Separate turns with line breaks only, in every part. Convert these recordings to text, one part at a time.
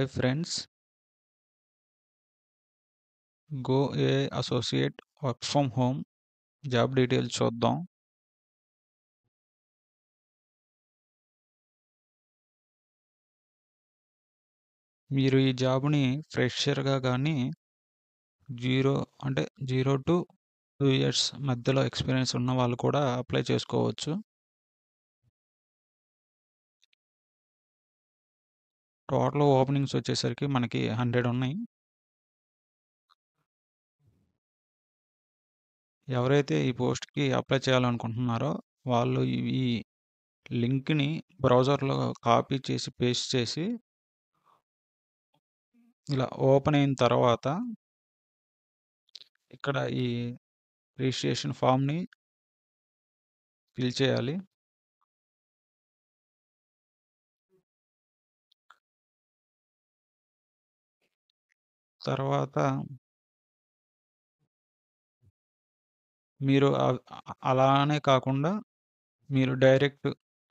Hi friends, go AI associate work from home job details చూద్దాం. మీరు ఈ జాబ్ని ఫ్రెషర్గా కానీ జీరో అంటే 0 to 2 years మధ్యలో ఎక్స్పీరియన్స్ ఉన్న వాళ్ళు కూడా అప్లై చేసుకోవచ్చు. టోటల్ ఓపెనింగ్స్ వచ్చేసరికి మనకి 100 ఉన్నాయి. ఎవరైతే ఈ పోస్ట్కి అప్లై చేయాలనుకుంటున్నారో వాళ్ళు ఈ లింక్ని బ్రౌజర్లో కాపీ చేసి పేస్ట్ చేసి ఇలా ఓపెన్ అయిన తర్వాత ఇక్కడ ఈ రిజిస్ట్రేషన్ ఫామ్ని ఫిల్ చేయాలి. తర్వాత మీరు అలానే కాకుండా మీరు డైరెక్ట్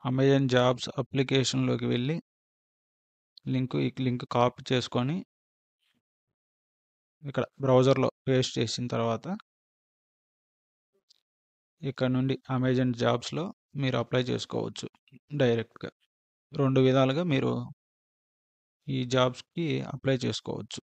అమెజాన్ జాబ్స్ అప్లికేషన్లోకి వెళ్ళి ఈ లింక్ కాపీ చేసుకొని ఇక్కడ బ్రౌజర్లో పేస్ట్ చేసిన తర్వాత ఇక్కడ నుండి అమెజాన్ జాబ్స్లో మీరు అప్లై చేసుకోవచ్చు. డైరెక్ట్గా 2 విధాలుగా మీరు ఈ జాబ్స్కి అప్లై చేసుకోవచ్చు.